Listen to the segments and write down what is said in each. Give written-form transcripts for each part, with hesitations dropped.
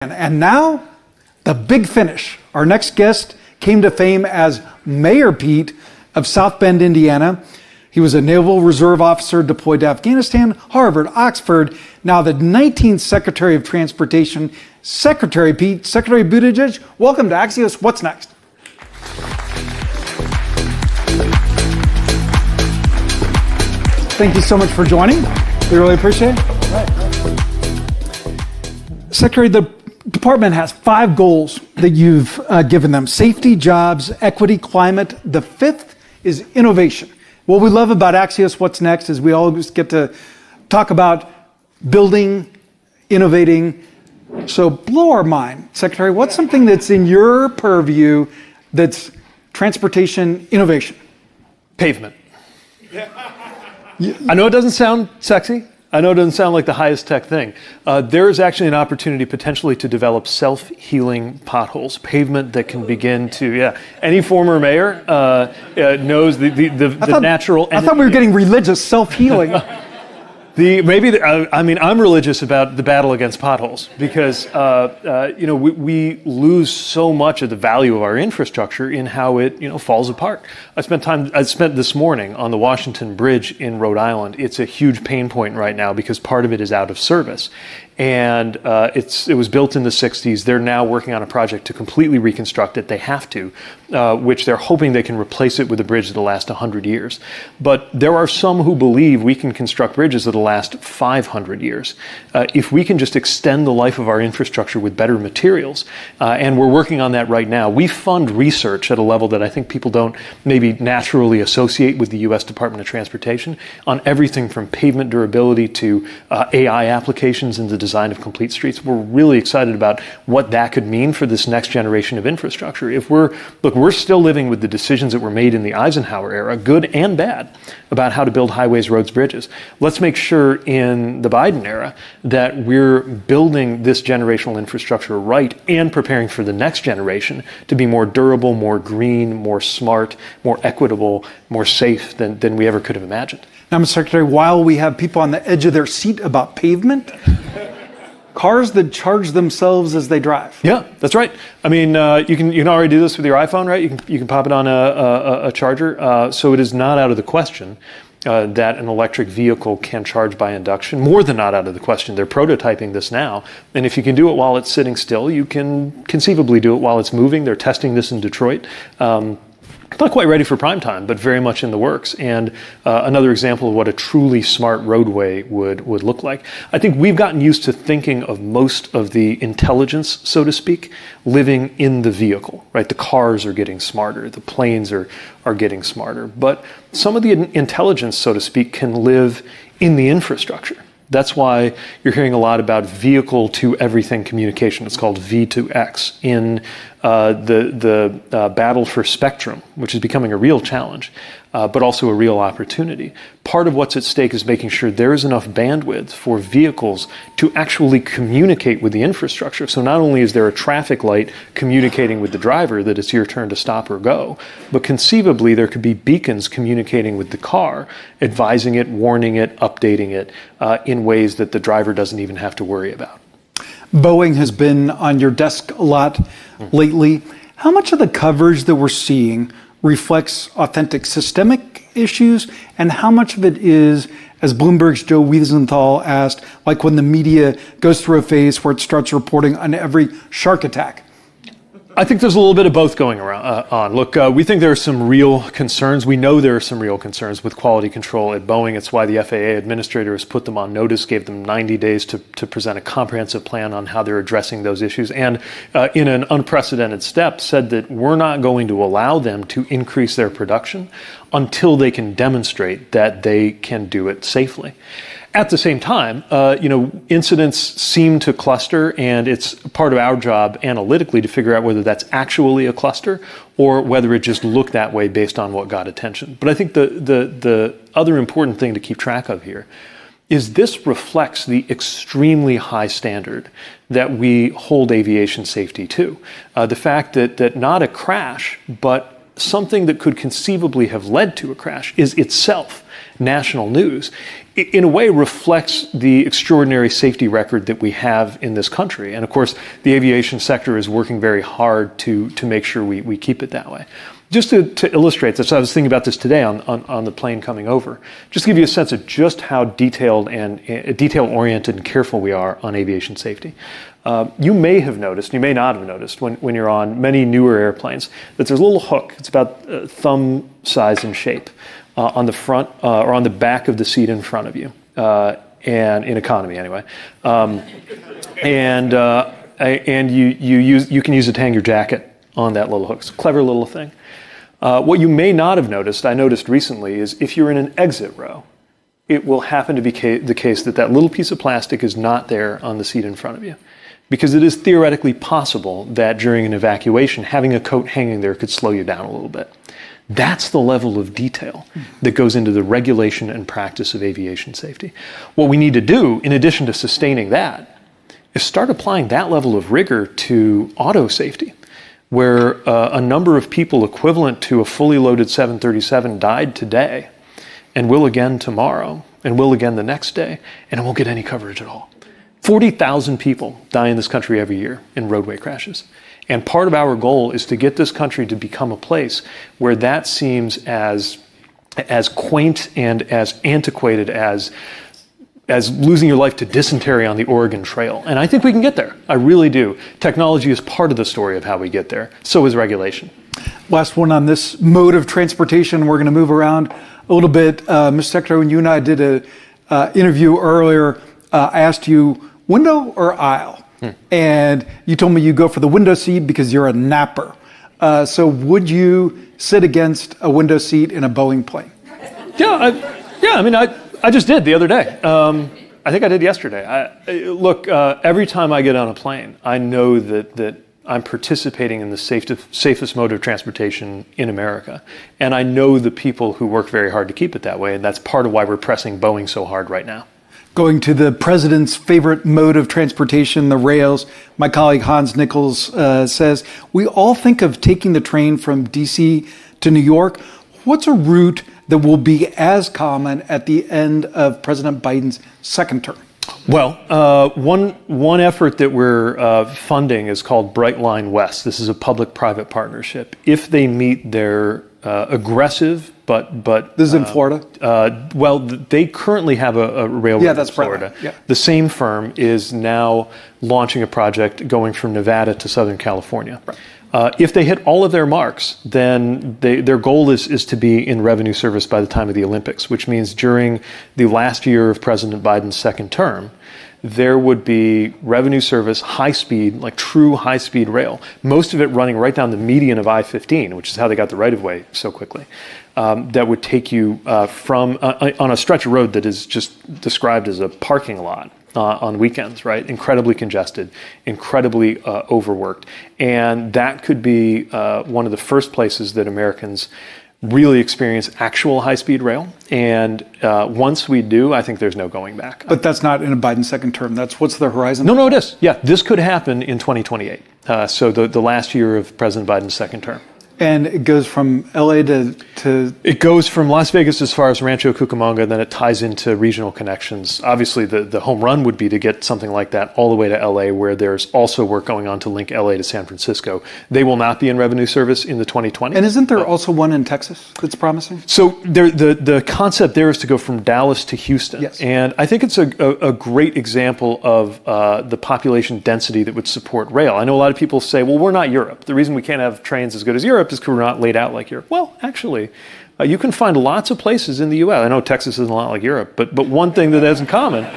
And now, the big finish. Our next guest came to fame as Mayor Pete of South Bend, Indiana. He was a Naval Reserve officer deployed to Afghanistan, Harvard, Oxford. Now the 19th Secretary of Transportation, Secretary Pete, Secretary Buttigieg. Welcome to Axios. What's next? Thank you so much for joining. We really appreciate it. Secretary, the department has 5 goals that you've given them: safety, jobs, equity, climate. The 5th is innovation. What we love about Axios What's Next is we always get to talk about building, innovating. So blow our mind, Secretary, what's something that's in your purview that's transportation innovation? Pavement. I know it doesn't sound sexy. I know it doesn't sound like the highest tech thing. There is actually an opportunity potentially to develop self-healing potholes, pavement that can begin to, any former mayor knows the natural energy. I thought we were getting religious, self-healing. I'm religious about the battle against potholes because, we lose so much of the value of our infrastructure in how it, falls apart. I spent this morning on the Washington Bridge in Rhode Island. It's a huge pain point right now because part of it is out of service. And it was built in the 60s. They're now working on a project to completely reconstruct it. They have to, which they're hoping they can replace it with a bridge that'll last 100 years. But there are some who believe we can construct bridges that'll last 500 years. If we can just extend the life of our infrastructure with better materials, and we're working on that right now. We fund research at a level that I think people don't maybe naturally associate with the U.S. Department of Transportation on everything from pavement durability to AI applications in the design of complete streets. We're really excited about what that could mean for this next generation of infrastructure. We're still living with the decisions that were made in the Eisenhower era, good and bad, about how to build highways, roads, bridges. Let's make sure in the Biden era that we're building this generational infrastructure right and preparing for the next generation to be more durable, more green, more smart, more equitable, more safe than we ever could have imagined. Now, Mr. Secretary, while we have people on the edge of their seat about pavement, cars that charge themselves as they drive. Yeah, that's right. I mean, you can already do this with your iPhone, right? You can pop it on a charger. So it is not out of the question that an electric vehicle can charge by induction. More than not out of the question. They're prototyping this now. And if you can do it while it's sitting still, you can conceivably do it while it's moving. They're testing this in Detroit. Not quite ready for prime time, but very much in the works. And another example of what a truly smart roadway would look like. I think we've gotten used to thinking of most of the intelligence, so to speak, living in the vehicle, right? The cars are getting smarter, the planes are getting smarter. But some of the intelligence, so to speak, can live in the infrastructure. That's why you're hearing a lot about vehicle to everything communication. It's called V2X in the battle for spectrum, which is becoming a real challenge, but also a real opportunity. Part of what's at stake is making sure there is enough bandwidth for vehicles to actually communicate with the infrastructure. So not only is there a traffic light communicating with the driver that it's your turn to stop or go, but conceivably there could be beacons communicating with the car, advising it, warning it, updating it in ways that the driver doesn't even have to worry about. Boeing has been on your desk a lot lately. How much of the coverage that we're seeing reflects authentic systemic issues, and how much of it is, as Bloomberg's Joe Wiesenthal asked, like when the media goes through a phase where it starts reporting on every shark attack? I think there's a little bit of both going on. Look, we think there are some real concerns. We know there are some real concerns with quality control at Boeing. It's why the FAA administrator has put them on notice, gave them 90 days to present a comprehensive plan on how they're addressing those issues, and in an unprecedented step said that we're not going to allow them to increase their production until they can demonstrate that they can do it safely. At the same time, incidents seem to cluster, and it's part of our job analytically to figure out whether that's actually a cluster or whether it just looked that way based on what got attention. But I think the other important thing to keep track of here is this reflects the extremely high standard that we hold aviation safety to. The fact that not a crash, but something that could conceivably have led to a crash is itself national news, in a way reflects the extraordinary safety record that we have in this country. And of course, the aviation sector is working very hard to make sure we keep it that way. Just to illustrate this, I was thinking about this today on the plane coming over, just to give you a sense of just how detail-oriented and careful we are on aviation safety. You may have noticed, you may not have noticed, when you're on many newer airplanes, that there's a little hook. It's about thumb size and shape on the front or on the back of the seat in front of you, and in economy anyway. And you can use it to hang your jacket on that little hook. It's a clever little thing. What you may not have noticed, I noticed recently, is if you're in an exit row, it will happen to be the case that little piece of plastic is not there on the seat in front of you. Because it is theoretically possible that during an evacuation, having a coat hanging there could slow you down a little bit. That's the level of detail that goes into the regulation and practice of aviation safety. What we need to do, in addition to sustaining that, is start applying that level of rigor to auto safety, where a number of people equivalent to a fully loaded 737 died today and will again tomorrow and will again the next day, and it won't get any coverage at all. 40,000 people die in this country every year in roadway crashes. And part of our goal is to get this country to become a place where that seems as quaint and as antiquated as losing your life to dysentery on the Oregon Trail. And I think we can get there. I really do. Technology is part of the story of how we get there. So is regulation. Last one on this mode of transportation. We're going to move around a little bit. Mr. Secretary, when you and I did an interview earlier, I asked you, window or aisle? And you told me you go for the window seat because you're a napper. So would you sit against a window seat in a Boeing plane? I just did the other day. I think I did yesterday. Look, every time I get on a plane, I know that I'm participating in the safest mode of transportation in America. And I know the people who work very hard to keep it that way. And that's part of why we're pressing Boeing so hard right now. Going to the president's favorite mode of transportation, the rails, my colleague Hans Nichols says, we all think of taking the train from D.C. to New York. What's a route that will be as common at the end of President Biden's second term? Well, one effort that we're funding is called Bright Line West. This is a public-private partnership. If they meet their aggressive, but this is in Florida. Well, they currently have a railroad in Florida. Yeah. The same firm is now launching a project going from Nevada to Southern California. Right. If they hit all of their marks, then their goal is to be in revenue service by the time of the Olympics, which means during the last year of President Biden's second term, there would be revenue service, high speed, like true high speed rail, most of it running right down the median of I-15, which is how they got the right of way so quickly. That would take you from on a stretch of road that is just described as a parking lot on weekends, right? Incredibly congested, incredibly overworked. And that could be one of the first places that Americans really experience actual high-speed rail. And once we do, I think there's no going back. But that's not in a Biden second term. What's the horizon? No, it is. Yeah, this could happen in 2028. So the last year of President Biden's second term. And it goes from LA to... It goes from Las Vegas as far as Rancho Cucamonga, then it ties into regional connections. Obviously, the home run would be to get something like that all the way to LA, where there's also work going on to link LA to San Francisco. They will not be in revenue service in the 2020s. And isn't there also one in Texas that's promising? So the concept there is to go from Dallas to Houston. Yes. And I think it's a great example of the population density that would support rail. I know a lot of people say, well, we're not Europe. The reason we can't have trains as good as Europe is because we're not laid out like Europe. Well, actually, you can find lots of places in the U.S. I know Texas isn't a lot like Europe, but one thing that has in common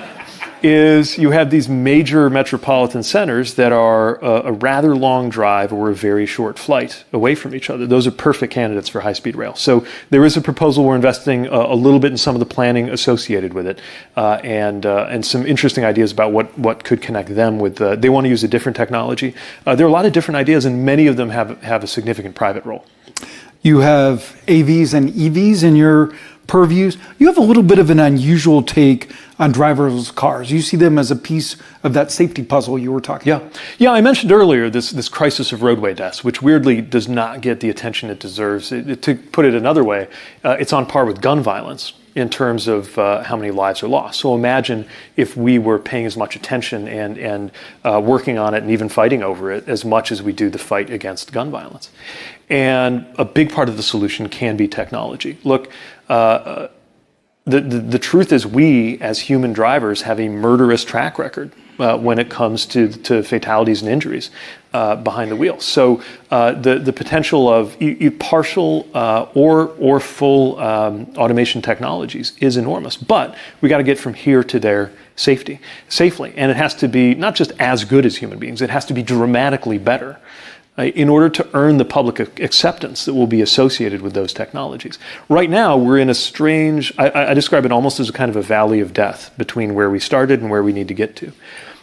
is you have these major metropolitan centers that are a rather long drive or a very short flight away from each other. Those are perfect candidates for high-speed rail. So there is a proposal. We're investing a little bit in some of the planning associated with it, and some interesting ideas about what could connect them with. They want to use a different technology. There are a lot of different ideas, and many of them have a significant private role. You have AVs and EVs in your purviews. You have a little bit of an unusual take on driverless cars. You see them as a piece of that safety puzzle you were talking about. Yeah, I mentioned earlier this crisis of roadway deaths, which weirdly does not get the attention it deserves. To put it another way, it's on par with gun violence in terms of how many lives are lost. So imagine if we were paying as much attention and working on it and even fighting over it as much as we do the fight against gun violence. And a big part of the solution can be technology. Look, the truth is we, as human drivers, have a murderous track record when it comes to fatalities and injuries behind the wheel. So the potential of partial or full automation technologies is enormous. But we got to get from here to there safely. And it has to be not just as good as human beings, it has to be dramatically better in order to earn the public acceptance that will be associated with those technologies. Right now, we're in a strange, I describe it almost as a kind of a valley of death between where we started and where we need to get to.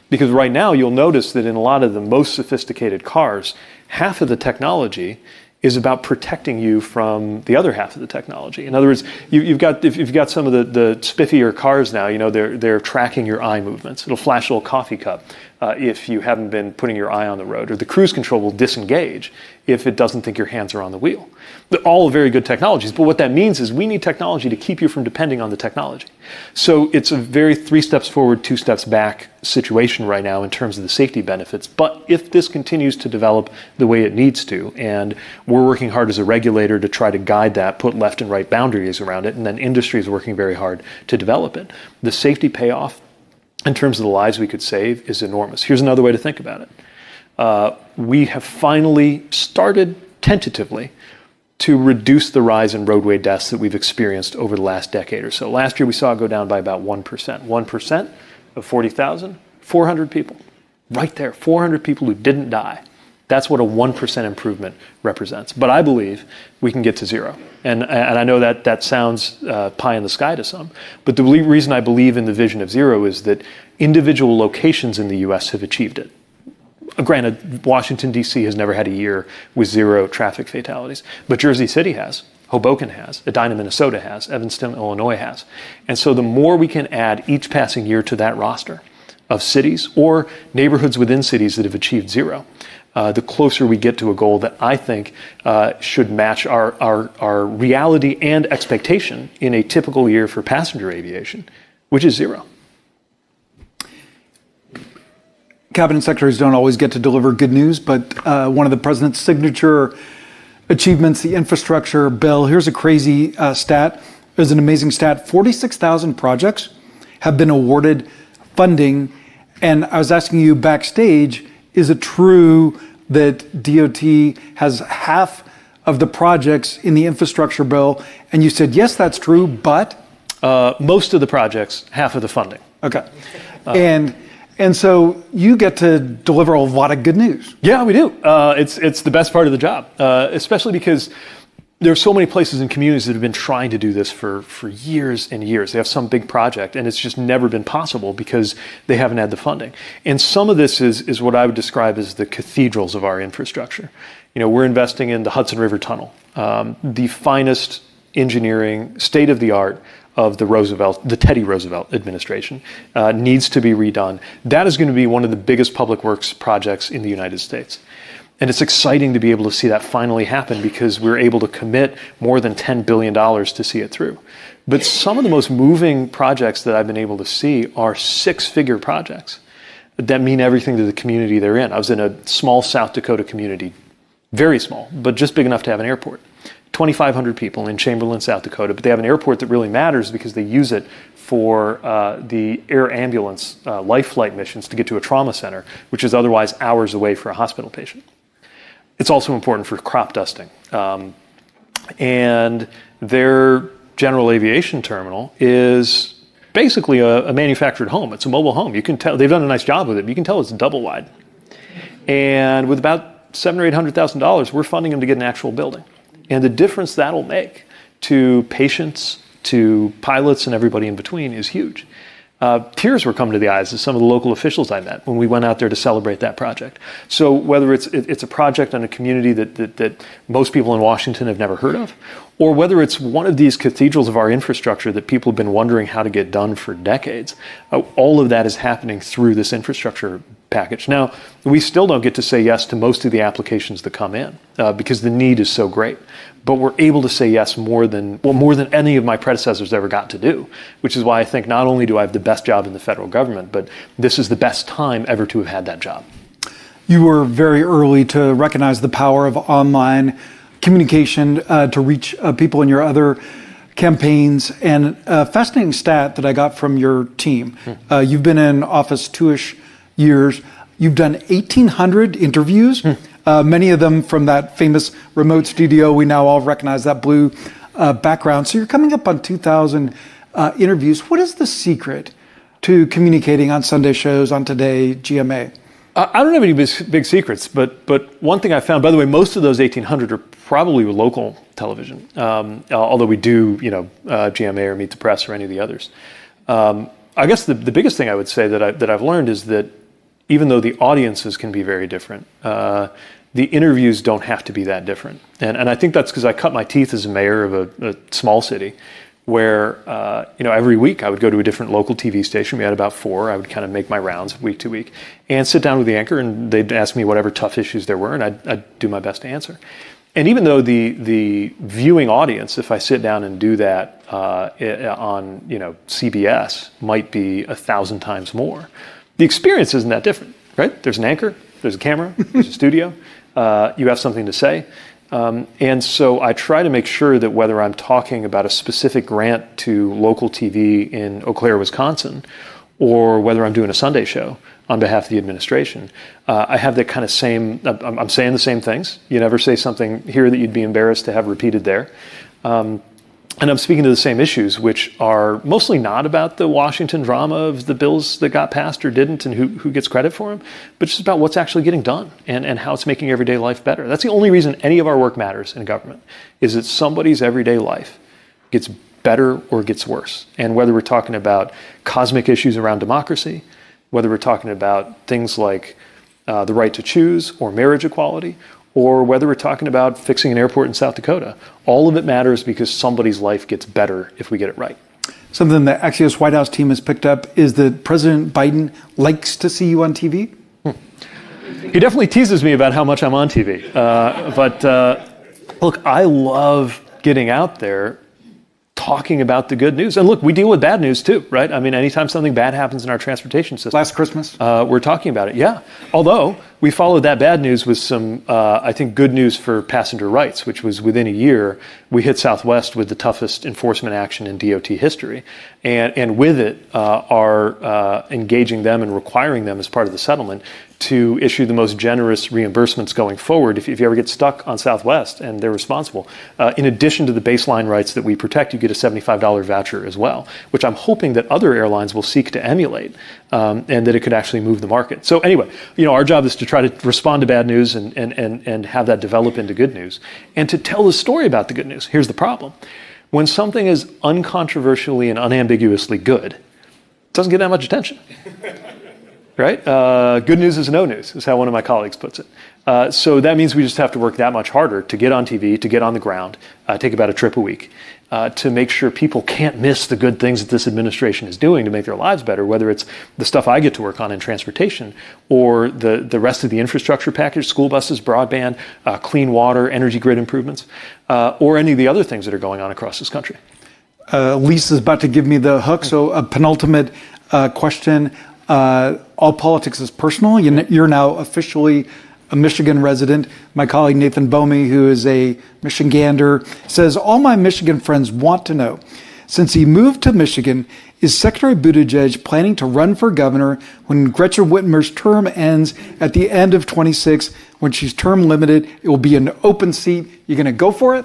Because right now, you'll notice that in a lot of the most sophisticated cars, half of the technology is about protecting you from the other half of the technology. In other words, if you've got some of the spiffier cars now, they're tracking your eye movements. It'll flash a little coffee cup if you haven't been putting your eye on the road, or the cruise control will disengage if it doesn't think your hands are on the wheel. They're all very good technologies, but what that means is we need technology to keep you from depending on the technology. So it's a very 3 steps forward, 2 steps back situation right now in terms of the safety benefits. But if this continues to develop the way it needs to, and we're working hard as a regulator to try to guide that, put left and right boundaries around it, and then industry is working very hard to develop it, the safety payoff in terms of the lives we could save is enormous. Here's another way to think about it. We have finally started tentatively to reduce the rise in roadway deaths that we've experienced over the last decade or so. Last year, we saw it go down by about 1%. 1% of 40,000, 400 people. Right there, 400 people who didn't die. That's what a 1% improvement represents. But I believe we can get to zero. And I know that sounds pie in the sky to some, but the reason I believe in the vision of zero is that individual locations in the US have achieved it. Granted, Washington, D.C. has never had a year with 0 traffic fatalities, but Jersey City has, Hoboken has, Edina, Minnesota has, Evanston, Illinois has. And so the more we can add each passing year to that roster of cities or neighborhoods within cities that have achieved zero, the closer we get to a goal that I think should match our reality and expectation in a typical year for passenger aviation, which is zero. Cabinet secretaries don't always get to deliver good news, but one of the president's signature achievements, the infrastructure bill, here's a crazy stat. There's an amazing stat. 46,000 projects have been awarded funding. And I was asking you backstage, is it true that DOT has half of the projects in the infrastructure bill? And you said, yes, that's true, but? Most of the projects, half of the funding. Okay. And so you get to deliver a lot of good news. Yeah, we do. It's the best part of the job, especially because there are so many places and communities that have been trying to do this for years and years. They have some big project, and it's just never been possible because they haven't had the funding. And some of this is what I would describe as the cathedrals of our infrastructure. We're investing in the Hudson River Tunnel, the finest engineering, state-of-the-art of the Teddy Roosevelt administration, needs to be redone. That is going to be one of the biggest public works projects in the United States. And it's exciting to be able to see that finally happen because we're able to commit more than $10 billion to see it through. But some of the most moving projects that I've been able to see are 6-figure projects that mean everything to the community they're in. I was in a small South Dakota community, very small, but just big enough to have an airport. 2,500 people in Chamberlain, South Dakota, but they have an airport that really matters because they use it for the air ambulance life flight missions to get to a trauma center, which is otherwise hours away for a hospital patient. It's also important for crop dusting. And their general aviation terminal is basically a manufactured home. It's a mobile home. You can tell, they've done a nice job with it, but you can tell it's double wide. And with about $700,000 or $800,000, we're funding them to get an actual building. And the difference that'll make to patients, to pilots, and everybody in between is huge. tears were coming to the eyes of some of the local officials I met when we went out there to celebrate that project. So whether it's a project on a community that most people in Washington have never heard of, or whether it's one of these cathedrals of our infrastructure that people have been wondering how to get done for decades, all of that is happening through this infrastructure package. Now, we still don't get to say yes to most of the applications that come in because the need is so great. But we're able to say yes more than any of my predecessors ever got to do, which is why I think not only do I have the best job in the federal government, but this is the best time ever to have had that job. You were very early to recognize the power of online communication to reach people in your other campaigns. And a fascinating stat that I got from your team, you've been in office 2-ish years. You've done 1,800 interviews, many of them from that famous remote studio. We now all recognize that blue background. So you're coming up on 2,000 interviews. What is the secret to communicating on Sunday shows, on Today, GMA? I don't have any big secrets, but one thing I found, by the way, most of those 1,800 are probably local television, although we do, GMA or Meet the Press or any of the others. I guess the biggest thing I would say that I've learned is that even though the audiences can be very different, the interviews don't have to be that different. And I think that's because I cut my teeth as a mayor of a small city where, every week I would go to a different local TV station. We had about 4. I would kind of make my rounds week to week and sit down with the anchor, and they'd ask me whatever tough issues there were, and I'd do my best to answer. And even though the viewing audience, if I sit down and do that on CBS, might be 1,000 times more, the experience isn't that different, right? There's an anchor, there's a camera, there's a studio, you have something to say. And so I try to make sure that whether I'm talking about a specific grant to local TV in Eau Claire, Wisconsin, or whether I'm doing a Sunday show on behalf of the administration, I have that kind of same, I'm saying the same things. You never say something here that you'd be embarrassed to have repeated there. And I'm speaking to the same issues, which are mostly not about the Washington drama of the bills that got passed or didn't and who gets credit for them, but just about what's actually getting done and how it's making everyday life better. That's the only reason any of our work matters in government, is that somebody's everyday life gets better or gets worse. And whether we're talking about cosmic issues around democracy, whether we're talking about things like the right to choose or marriage equality, or whether we're talking about fixing an airport in South Dakota, all of it matters because somebody's life gets better if we get it right. Something the Axios White House team has picked up is that President Biden likes to see you on TV. He definitely teases me about how much I'm on TV. Look, I love getting out there talking about the good news. And look, we deal with bad news too, right? I mean, anytime something bad happens in our transportation system. Last Christmas? We're talking about it, yeah. Although we followed that bad news with some, I think, good news for passenger rights, which was within a year, we hit Southwest with the toughest enforcement action in DOT history. And with it, are engaging them and requiring them as part of the settlement to issue the most generous reimbursements going forward if you ever get stuck on Southwest and they're responsible. In addition to the baseline rights that we protect, you get a $75 voucher as well, which I'm hoping that other airlines will seek to emulate and that it could actually move the market. So anyway, our job is to try to respond to bad news and have that develop into good news and to tell the story about the good news. Here's the problem. When something is uncontroversially and unambiguously good, it doesn't get that much attention. Right? Good news is no news, is how one of my colleagues puts it. So that means we just have to work that much harder to get on TV, to get on the ground, take about a trip a week, to make sure people can't miss the good things that this administration is doing to make their lives better, whether it's the stuff I get to work on in transportation or the rest of the infrastructure package, school buses, broadband, clean water, energy grid improvements, or any of the other things that are going on across this country. Lisa's about to give me the hook, so a penultimate question. All politics is personal. You're now officially a Michigan resident. My colleague Nathan Bomey, who is a Michigander, says, all my Michigan friends want to know, since he moved to Michigan, is Secretary Buttigieg planning to run for governor when Gretchen Whitmer's term ends at the end of 26? When she's term limited, it will be an open seat. You going to go for it?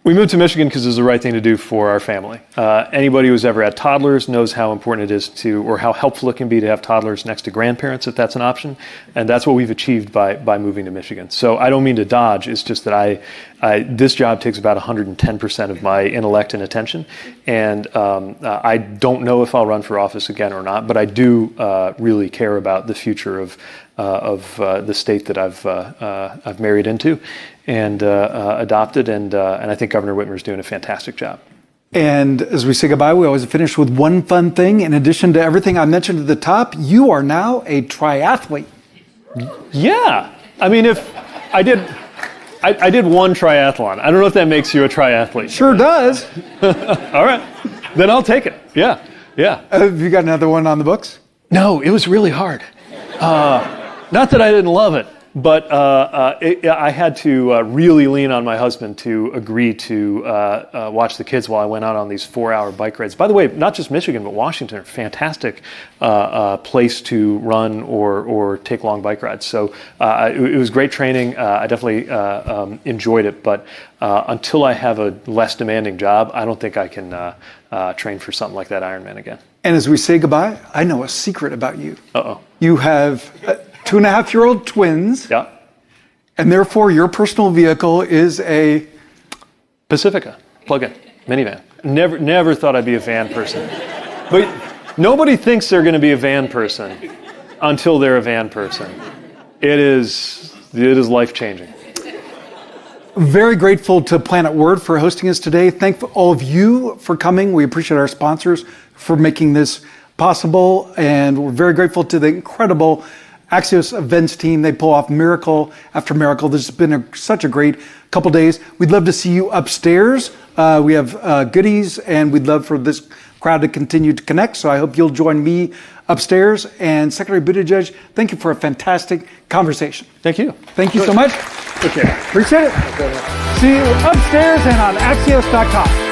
We moved to Michigan because it was the right thing to do for our family. Anybody who's ever had toddlers knows how important it is to, or how helpful it can be to have toddlers next to grandparents if that's an option. And that's what we've achieved by moving to Michigan. So I don't mean to dodge, it's just that this job takes about 110% of my intellect and attention. And I don't know if I'll run for office again or not, but I do really care about the future of the state that I've married into and adopted, and I think Governor Whitmer's doing a fantastic job. And as we say goodbye, we always finish with one fun thing. In addition to everything I mentioned at the top, you are now a triathlete. Yeah, I mean, if I did one triathlon. I don't know if that makes you a triathlete. Sure does. All right, then I'll take it. Yeah. Have you got another one on the books? No, it was really hard. Not that I didn't love it, but I had to really lean on my husband to agree to watch the kids while I went out on these 4-hour bike rides. By the way, not just Michigan, but Washington are a fantastic place to run or take long bike rides. So it was great training. I definitely enjoyed it, but until I have a less demanding job, I don't think I can train for something like that Ironman again. And as we say goodbye, I know a secret about you. Uh-oh. You have 2.5-year-old twins. Yeah. And therefore, your personal vehicle is a Pacifica plug-in minivan. Never thought I'd be a van person. But nobody thinks they're going to be a van person until they're a van person. It is life-changing. Very grateful to Planet Word for hosting us today. Thank all of you for coming. We appreciate our sponsors for making this possible. And we're very grateful to the incredible Axios events team. They pull off miracle after miracle. This has been such a great couple days. We'd love to see you upstairs. We have goodies, and we'd love for this crowd to continue to connect. So I hope you'll join me upstairs. And Secretary Buttigieg, thank you for a fantastic conversation. Thank you. Thank you so much. Okay. Appreciate it. See you upstairs and on Axios.com.